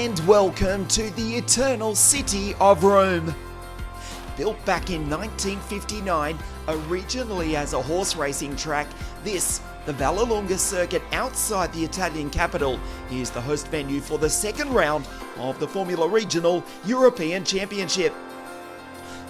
And welcome to the eternal city of Rome. Built back in 1959, originally as a horse racing track, this, the Vallelunga circuit outside the Italian capital, is the host venue for the second round of the Formula Regional European Championship.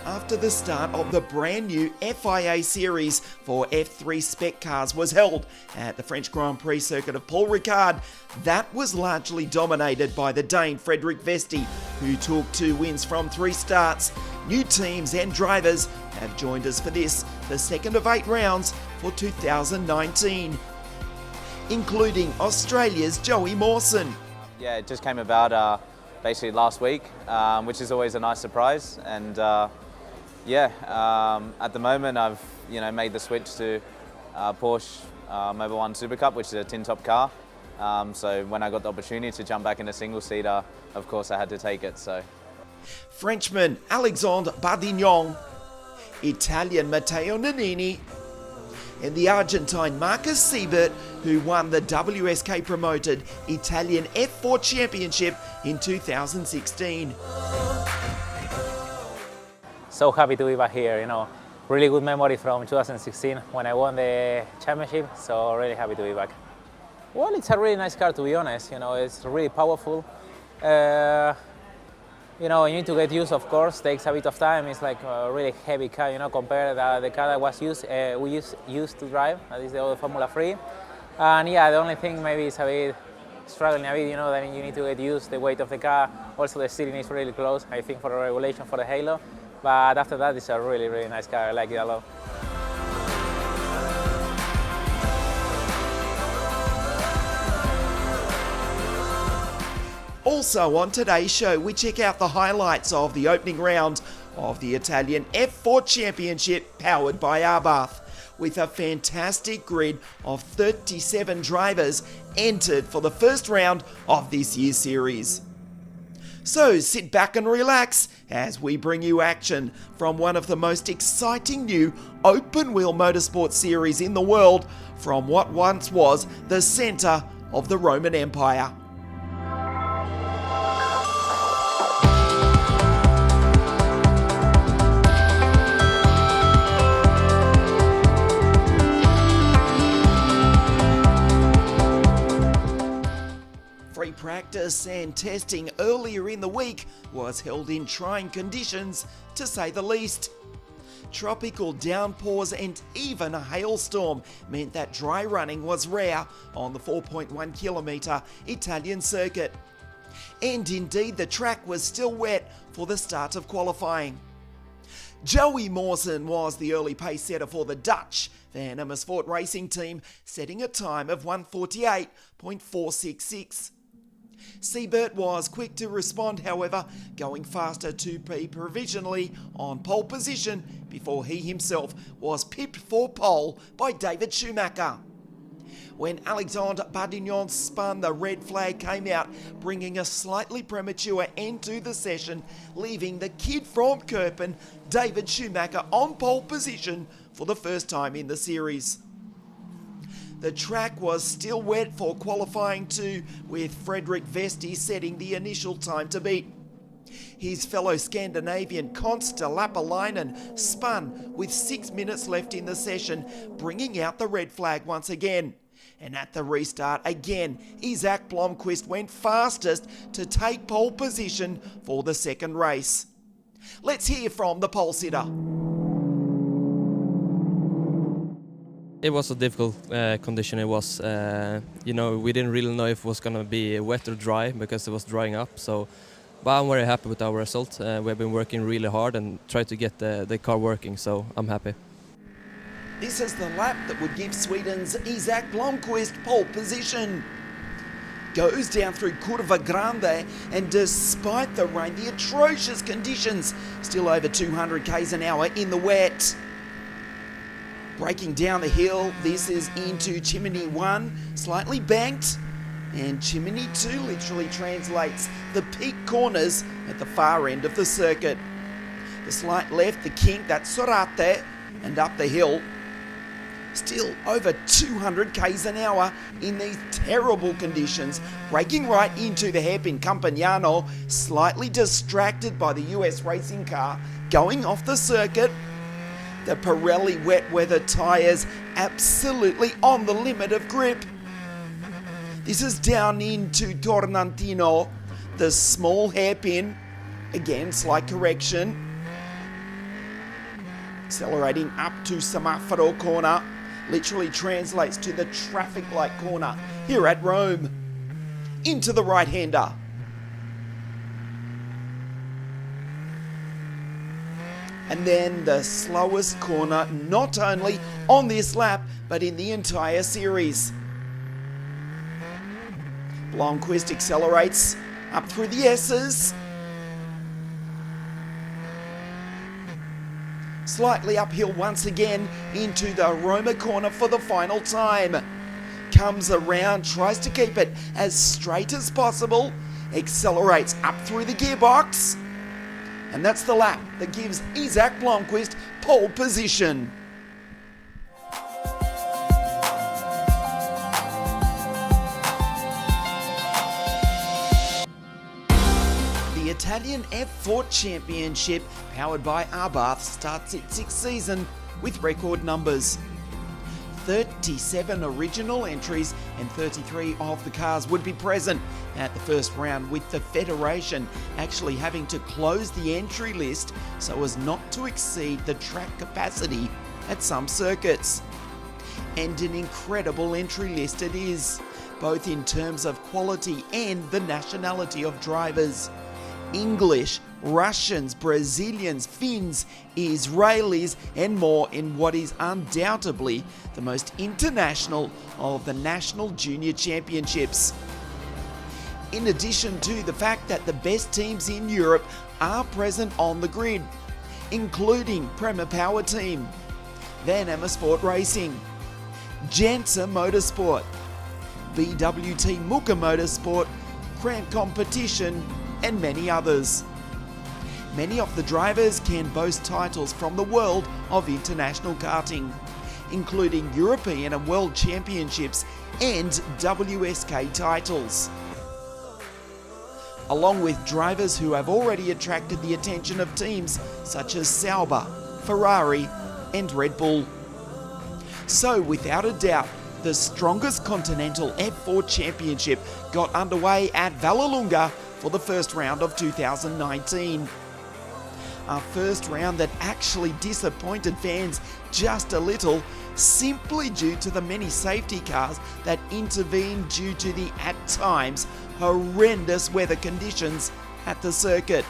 After the start of the brand new FIA series for F3 spec cars was held at the French Grand Prix circuit of Paul Ricard, that was largely dominated by the Dane Frederik Vesti, who took 2 wins from 3 starts. New teams and drivers have joined us for this, the second of 8 rounds for 2019, including Australia's Joey Mawson. Yeah, it just came about basically last week, which is always a nice surprise. And at the moment I've made the switch to Porsche Mobil 1 Super Cup, which is a tin top car. So when I got the opportunity to jump back in a single seater, of course I had to take it. So Frenchman Alexandre Bardignon, Italian Matteo Nannini, and the Argentine Marcus Siebert, who won the WSK promoted Italian F4 Championship in 2016. So happy to be back here, really good memory from 2016 when I won the championship, so really happy to be back. Well, it's a really nice car, to be honest, it's really powerful. You need to get used, of course, takes a bit of time. It's like a really heavy car, compared to the car that was we used to drive, that is the old Formula 3. And yeah, the only thing maybe is a bit struggling a bit, then you need to get used the weight of the car. Also the steering is really close, I think, for the regulation for the halo. But after that, it's a really, really nice car. I like it a lot. Also on today's show, we check out the highlights of the opening round of the Italian F4 Championship powered by Arbath, with a fantastic grid of 37 drivers entered for the first round of this year's series. So sit back and relax as we bring you action from one of the most exciting new open-wheel motorsport series in the world, from what once was the centre of the Roman Empire. Practice and testing earlier in the week was held in trying conditions, to say the least. Tropical downpours and even a hailstorm meant that dry running was rare on the 4.1 kilometre Italian circuit. And indeed, the track was still wet for the start of qualifying. Joey Mawson was the early pace setter for the Dutch Van Amersfoort racing team, setting a time of 1:48.466. Siebert was quick to respond, however, going faster to be provisionally on pole position before he himself was pipped for pole by David Schumacher. When Alexandre Bardignon spun, the red flag came out, bringing a slightly premature end to the session, leaving the kid from Kerpen, David Schumacher, on pole position for the first time in the series. The track was still wet for qualifying too, with Frederik Vesti setting the initial time to beat. His fellow Scandinavian Konsta Lapalainen spun with 6 minutes left in the session, bringing out the red flag once again. And at the restart again, Isaac Blomqvist went fastest to take pole position for the second race. Let's hear from the pole sitter. It was a difficult condition. It was, we didn't really know if it was going to be wet or dry because it was drying up. But I'm very happy with our result. We've been working really hard and tried to get the car working, so I'm happy. This is the lap that would give Sweden's Isaac Blomqvist pole position. Goes down through Curva Grande, and despite the rain, the atrocious conditions, still over 200 k's an hour in the wet. Braking down the hill, this is into Chimney 1, slightly banked, and Chimney 2 literally translates the peak corners at the far end of the circuit. The slight left, the kink, that's Sorate, and up the hill. Still over 200 k's an hour in these terrible conditions, braking right into the hairpin Campagnano, slightly distracted by the US racing car going off the circuit. The Pirelli wet weather tyres absolutely on the limit of grip. This is down into Tornantino, the small hairpin, again slight correction. Accelerating up to Semaforo corner, literally translates to the traffic light corner here at Rome. Into the right-hander. And then the slowest corner, not only on this lap, but in the entire series. Blomqvist accelerates up through the S's. Slightly uphill once again into the Roma corner for the final time. Comes around, tries to keep it as straight as possible. Accelerates up through the gearbox. And that's the lap that gives Isaac Blomqvist pole position. The Italian F4 Championship, powered by Abarth, starts its sixth season with record numbers. 37 original entries and 33 of the cars would be present at the first round, with the Federation actually having to close the entry list so as not to exceed the track capacity at some circuits. And an incredible entry list it is, both in terms of quality and the nationality of drivers. English, Russians, Brazilians, Finns, Israelis, and more in what is undoubtedly the most international of the national junior championships. In addition to the fact that the best teams in Europe are present on the grid, including Prema Power Team, Van Emmer Sport Racing, Jansa Motorsport, BWT Muka Motorsport, Cramp Competition, and many others. Many of the drivers can boast titles from the world of international karting, including European and World Championships and WSK titles, along with drivers who have already attracted the attention of teams such as Sauber, Ferrari, and Red Bull. So without a doubt, the strongest continental F4 championship got underway at Vallelunga for the first round of 2019. A first round that actually disappointed fans just a little, simply due to the many safety cars that intervened due to the, at times, horrendous weather conditions at the circuit.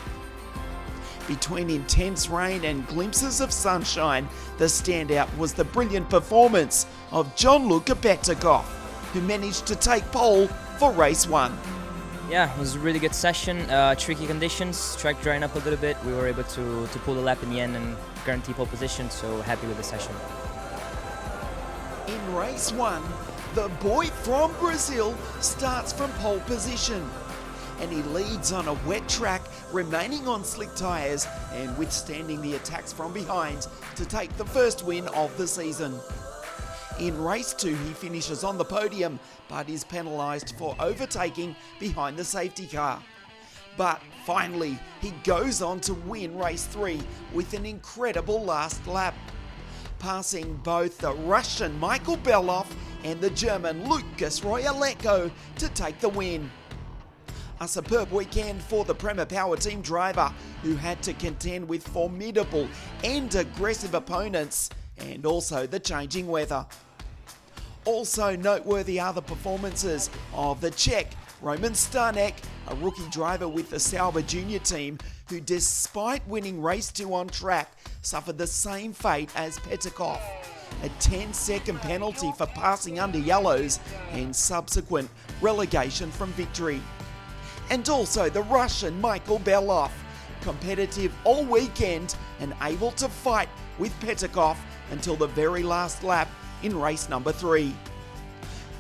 Between intense rain and glimpses of sunshine, the standout was the brilliant performance of Gianluca Petakov, who managed to take pole for race 1. Yeah, it was a really good session. Tricky conditions, track drying up a little bit. We were able to pull the lap in the end and guarantee pole position, so happy with the session. In race 1, the boy from Brazil starts from pole position, and he leads on a wet track, remaining on slick tyres and withstanding the attacks from behind to take the first win of the season. In race 2, he finishes on the podium, but is penalised for overtaking behind the safety car. But finally, he goes on to win race 3 with an incredible last lap, passing both the Russian Michael Beloff and the German Lucas Royalecko to take the win. A superb weekend for the Prema Power Team driver, who had to contend with formidable and aggressive opponents, and also the changing weather. Also noteworthy are the performances of the Czech Roman Stanek, a rookie driver with the Sauber Junior team, who despite winning race 2 on track, suffered the same fate as Petakov, a 10-second penalty for passing under yellows and subsequent relegation from victory. And also the Russian Michael Beloff, competitive all weekend and able to fight with Petakov until the very last lap in race number 3.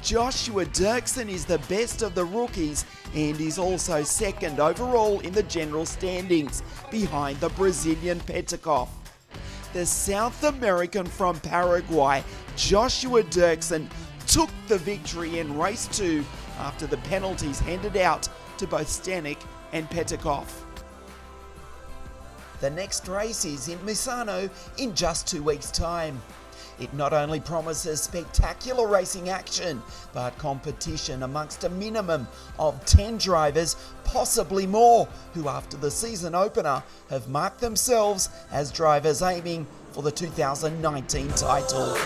Joshua Dirksen is the best of the rookies and is also second overall in the general standings, behind the Brazilian Petakov. the South American from Paraguay, Joshua Dirksen, took the victory in race 2 after the penalties handed out to both Stanek and Petikov. The next race is in Misano in just 2 weeks' time. It not only promises spectacular racing action, but competition amongst a minimum of 10 drivers, possibly more, who after the season opener have marked themselves as drivers aiming for the 2019 title.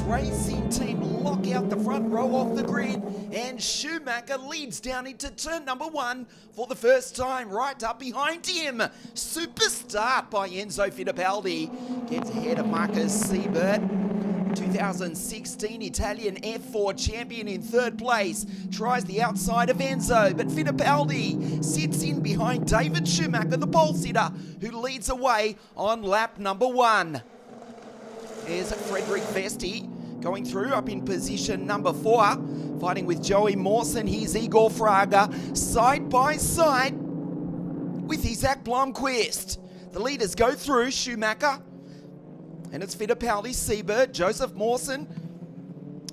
Racing team lock out the front row off the grid, and Schumacher leads down into turn number 1 for the first time. Right up behind him, super start by Enzo Fittipaldi, gets ahead of Marcus Siebert. 2016 Italian F4 champion in 3rd place, tries the outside of Enzo, but Fittipaldi sits in behind David Schumacher, the pole sitter, who leads away on lap number 1. There's Frederick Vesti going through up in position number 4, fighting with Joey Mawson. Here's Igor Fraga side by side with Isaac Blomqvist. The leaders go through Schumacher, and it's Fittipaldi, Siebert, Joseph Mawson,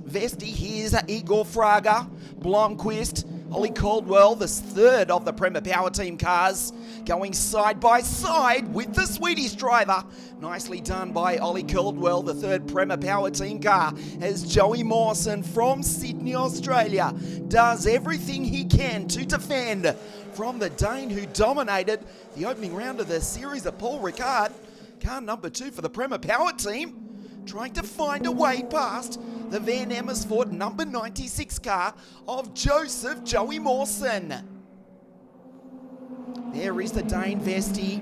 Vesti. Here's Igor Fraga, Blomqvist, Ollie Caldwell, the 3rd of the Prema Power Team cars, going side by side with the Swedish driver. Nicely done by Ollie Caldwell, the 3rd Prema Power Team car, as Joey Mawson from Sydney, Australia, does everything he can to defend from the Dane who dominated the opening round of the series of Paul Ricard. Car number 2 for the Prema Power Team, trying to find a way past the Van Amersfoort number 96 car of Joseph Joey Mawson. There is the Dane Vesti,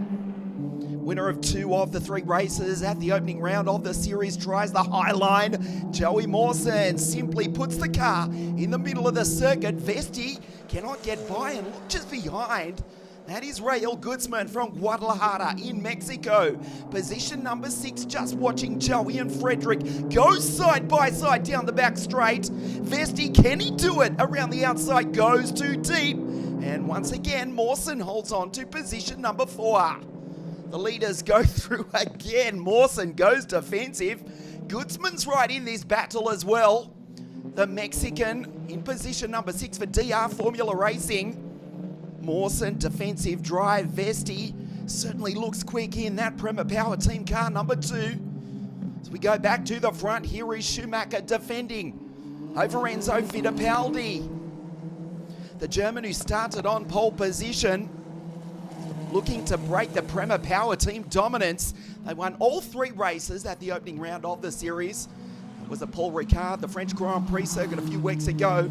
winner of 2 of the 3 races at the opening round of the series, tries the high line. Joey Mawson simply puts the car in the middle of the circuit. Vesti cannot get by, and look just behind. That is Rael Gutzman from Guadalajara in Mexico. Position number 6, just watching Joey and Frederick go side by side down the back straight. Vesti, can he do it? Around the outside, goes too deep. And once again, Mawson holds on to position number 4. The leaders go through again. Mawson goes defensive. Gutzman's right in this battle as well. The Mexican in position number 6 for DR Formula Racing. Mawson, defensive drive. Vesti certainly looks quick in that Prema Power Team car number 2. As we go back to the front, here is Schumacher defending over Enzo Fittipaldi. The German who started on pole position, looking to break the Prema Power Team dominance. They won all 3 races at the opening round of the series. It was a Paul Ricard, the French Grand Prix circuit a few weeks ago.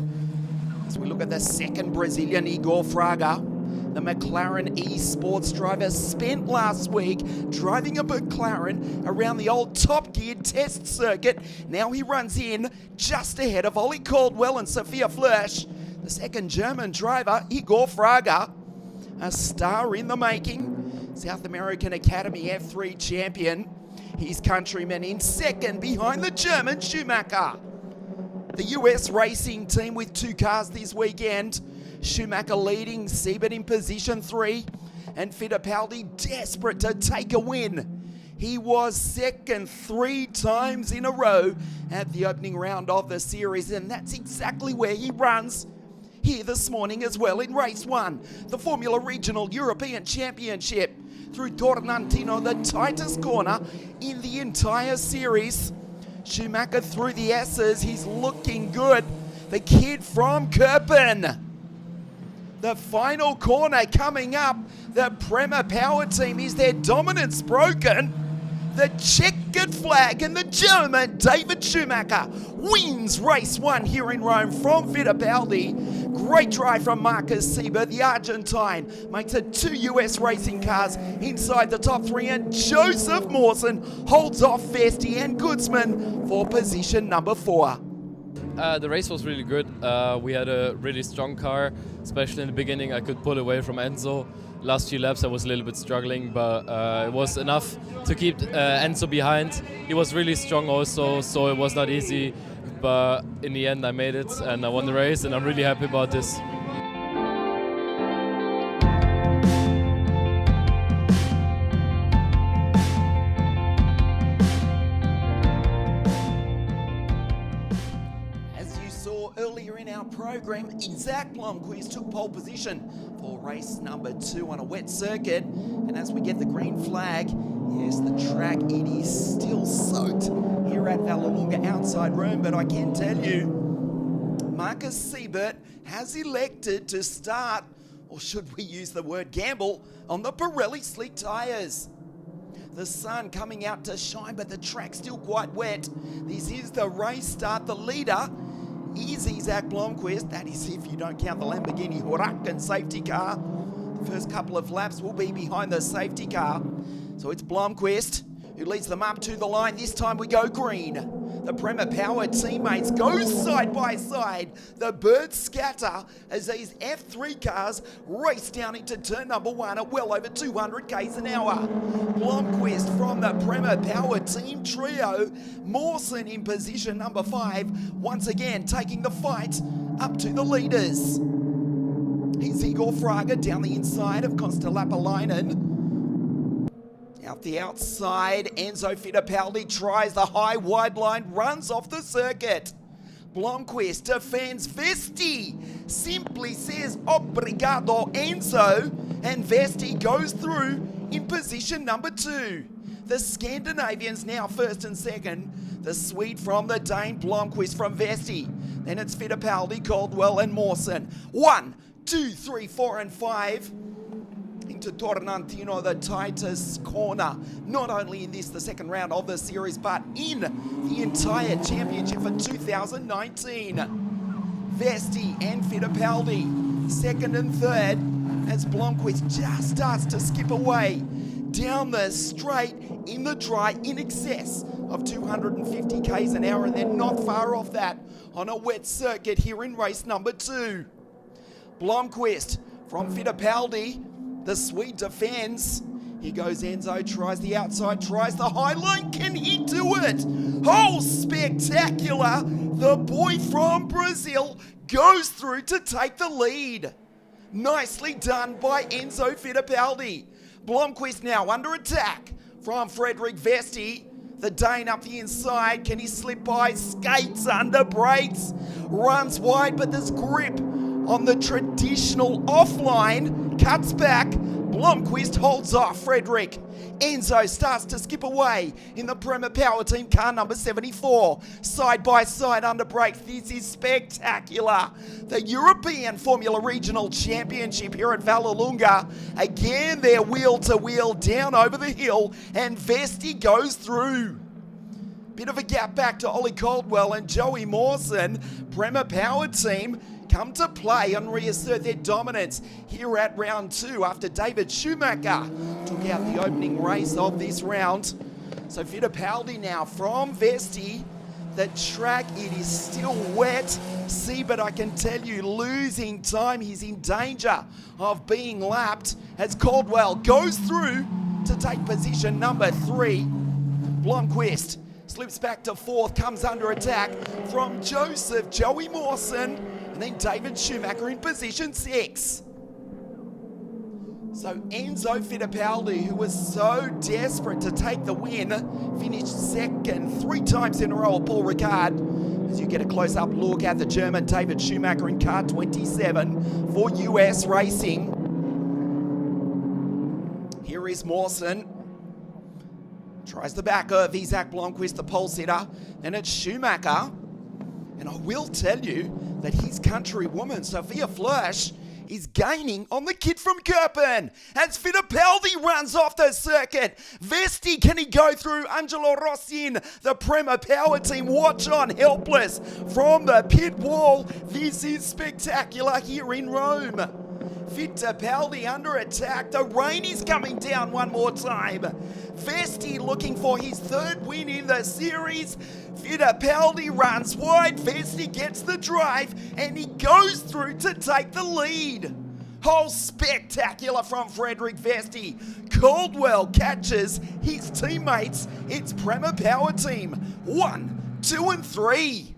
As we look at the 2nd Brazilian, Igor Fraga, the McLaren eSports driver, spent last week driving a McLaren around the old Top Gear test circuit. Now he runs in just ahead of Ollie Caldwell and Sophia Flörsch. The 2nd German driver, Igor Fraga, a star in the making, South American Academy F3 champion. His countryman in 2nd behind the German Schumacher. The US racing team with 2 cars this weekend. Schumacher leading, Siebert in position 3, and Fittipaldi desperate to take a win. He was 2nd 3 times in a row at the opening round of the series, and that's exactly where he runs here this morning as well in race 1, the Formula Regional European Championship, through Tornantino, the tightest corner in the entire series. Schumacher through the S's, he's looking good. The kid from Kirpen. The final corner coming up. The Prema Power Team, is their dominance broken? The checkered flag, and the German David Schumacher wins race 1 here in Rome from Fittipaldi. Great drive from Marcus Siebert. The Argentine makes it 2 US racing cars inside the top 3, and Joseph Mawson holds off Vesti and Gutzman for position number 4. The race was really good. We had a really strong car, especially in the beginning. I could pull away from Enzo. Last few laps I was a little bit struggling, but it was enough to keep Enzo behind. He was really strong also, so it was not easy. But in the end I made it and I won the race, and I'm really happy about this. Earlier in our program, Zach Blomqvist took pole position for race number 2 on a wet circuit. And as we get the green flag, yes, the track, it is still soaked here at Vallelunga outside room. But I can tell you, Marcus Siebert has elected to start, or should we use the word gamble, on the Pirelli slick tyres. The sun coming out to shine, but the track's still quite wet. This is the race start. The leader is Zach Blomqvist. That is if you don't count the Lamborghini Huracan safety car. The first couple of laps will be behind the safety car. So it's Blomqvist who leads them up to the line. This time we go green. The Prema Power teammates go side by side. The birds scatter as these F3 cars race down into turn number 1 at well over 200 k's an hour. Blomqvist from the Prema Power team trio. Mawson in position number 5. Once again taking the fight up to the leaders. Here's Igor Fraga down the inside of Castellet. Out the outside, Enzo Fittipaldi tries the high wide line, runs off the circuit. Blomqvist defends Vesti, simply says obrigado Enzo, and Vesti goes through in position number 2. The Scandinavians now first and second. The Swede from the Dane, Blomqvist from Vesti. Then it's Fittipaldi, Caldwell and Mawson. 1, 2, 3, 4 and 5. Into Torrentino, the tightest corner, not only in this, the second round of the series, but in the entire championship for 2019. Vesti and Fittipaldi, second and third, as Blomqvist just starts to skip away down the straight in the dry in excess of 250 k's an hour, and then not far off that on a wet circuit here in race number 2. Blomqvist from Fittipaldi. The Swede defends. Here goes Enzo, tries the outside, tries the high line. Can he do it? Oh, spectacular. The boy from Brazil goes through to take the lead. Nicely done by Enzo Fittipaldi. Blomqvist now under attack from Frederick Vesti. The Dane up the inside. Can he slip by? Skates under brakes. Runs wide, but there's grip on the traditional offline. Cuts back. Blomqvist holds off Frederick. Enzo starts to skip away in the Prema Power team car number 74. Side by side under brakes. This is spectacular. The European Formula Regional Championship here at Vallelunga. Again, they're wheel to wheel down over the hill, and Vesti goes through. Bit of a gap back to Ollie Caldwell and Joey Mawson. Prema Power team come to play and reassert their dominance here at round 2 after David Schumacher took out the opening race of this round. So Fittipaldi now from Vesti. The track, it is still wet. Siebert, I can tell you, losing time. He's in danger of being lapped as Caldwell goes through to take position number 3. Blomqvist slips back to 4th, comes under attack from Joseph Joey Mawson, and then David Schumacher in position 6. So Enzo Fittipaldi, who was so desperate to take the win, finished second 3 times in a row at Paul Ricard. As you get a close-up look at the German David Schumacher in car 27 for US Racing. Here is Mawson. Tries the back of Zach Blomqvist, the pole sitter. Then it's Schumacher. And I will tell you that his countrywoman, Sophia Flörsch, is gaining on the kid from Köppen. As Fittipaldi runs off the circuit. Vesti, can he go through? Angelo Rossin, the Prema Power team, watch on, helpless from the pit wall. This is spectacular here in Rome. Fittipaldi under attack. The rain is coming down one more time. Vesti looking for his 3rd win in the series. Fittipaldi runs wide. Vesti gets the drive and he goes through to take the lead. Oh, spectacular from Frederick Vesti. Caldwell catches his teammates. It's Prema Power Team. 1, 2 and 3.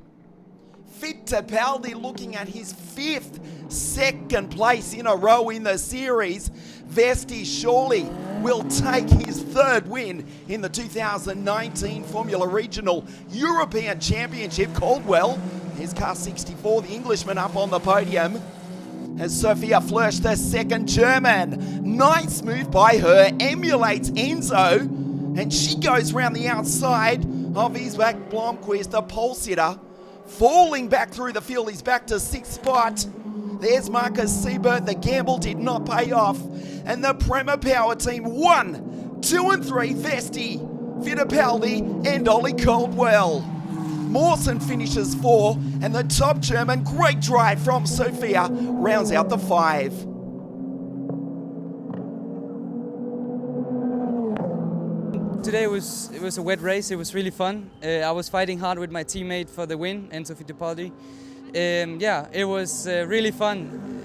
Fittipaldi looking at his 5th second place in a row in the series. Vesti surely will take his 3rd win in the 2019 Formula Regional European Championship. Caldwell, his car 64, the Englishman up on the podium. As Sophia Flörsch, the 2nd German. Nice move by her, emulates Enzo, and she goes round the outside of Isaac Blomqvist, the pole sitter. Falling back through the field, he's back to 6th spot. There's Marcus Siebert, the gamble did not pay off. And the Prema Power Team 1, 2 and 3, Vesti, Fittipaldi and Ollie Caldwell. Mawson finishes 4, and the top German, great drive from Sophia, rounds out the 5. Today it was a wet race. It was really fun. I was fighting hard with my teammate for the win, Enzo Fittipaldi. Yeah, it was really fun,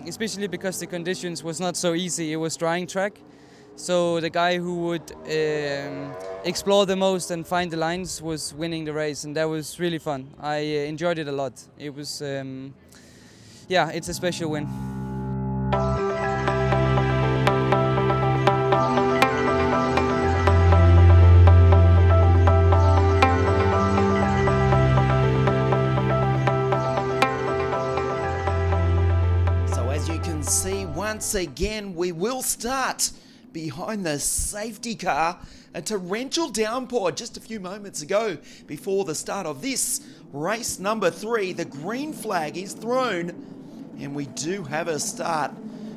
especially because the conditions was not so easy. It was drying track, so the guy who would explore the most and find the lines was winning the race, and that was really fun. I enjoyed it a lot. It was, yeah, it's a special win. See, once again, we will start behind the safety car. A torrential downpour just a few moments ago before the start of this race number 3. The green flag is thrown, and we do have a start.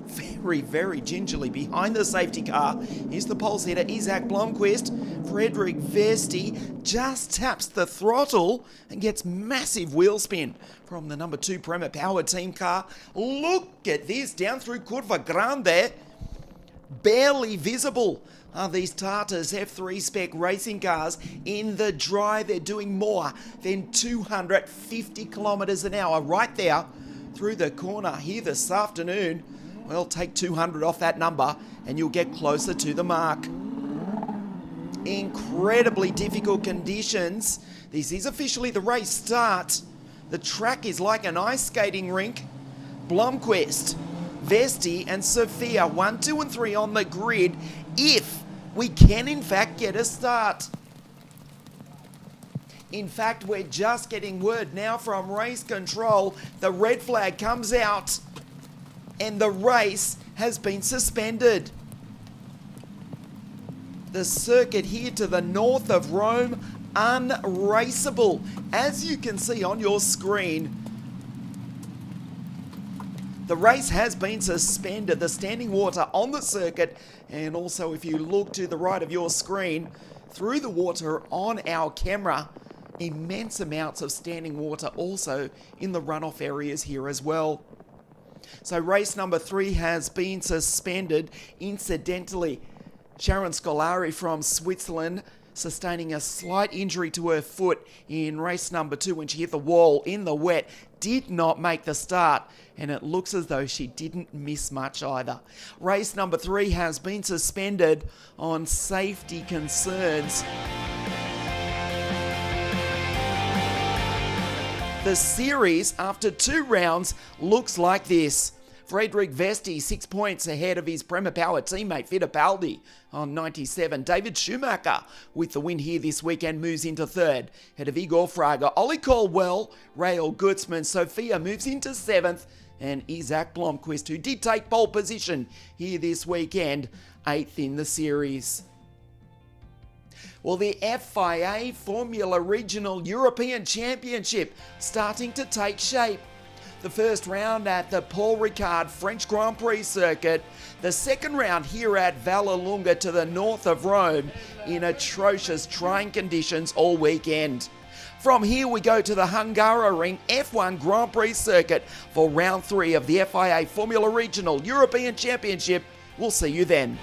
Very, very gingerly behind the safety car is the pole sitter Isaac Blomqvist. Frederick Vesti just taps the throttle and gets massive wheel spin from the number 2 Prema Power Team car. Look at this, down through Curva Grande. Barely visible are these Tartas F3 spec racing cars in the dry. They're doing more than 250 kilometers an hour right there through the corner here this afternoon. Well, take 200 off that number and you'll get closer to the mark. Incredibly difficult conditions. This is officially the race start. The track is like an ice skating rink. Blomqvist, Vesti and Sophia 1, 2 and 3 on the grid if we can in fact get a start. In fact, we're just getting word now from race control. The red flag comes out and the race has been suspended. The circuit here to the north of Rome, unraceable. As you can see on your screen, the race has been suspended. The standing water on the circuit, and also if you look to the right of your screen, through the water on our camera, immense amounts of standing water also in the runoff areas here as well. So race number 3 has been suspended. Incidentally, Sharon Scolari from Switzerland sustaining a slight injury to her foot in race number 2 when she hit the wall in the wet, did not make the start, and it looks as though she didn't miss much either. Race number 3 has been suspended on safety concerns. The series, after 2 rounds, looks like this. Frederick Vesti 6 points ahead of his Prema Power teammate Fittipaldi on 97. David Schumacher with the win here this weekend moves into 3rd. Ahead of Igor Fraga, Ollie Caldwell, Rael Gutzman, Sophia moves into 7th, and Isaac Blomqvist, who did take pole position here this weekend, 8th in the series. Well, the FIA Formula Regional European Championship starting to take shape. The first round at the Paul Ricard French Grand Prix circuit. The second round here at Vallelunga to the north of Rome in atrocious trying conditions all weekend. From here we go to the Hungaroring F1 Grand Prix circuit for round 3 of the FIA Formula Regional European Championship. We'll see you then.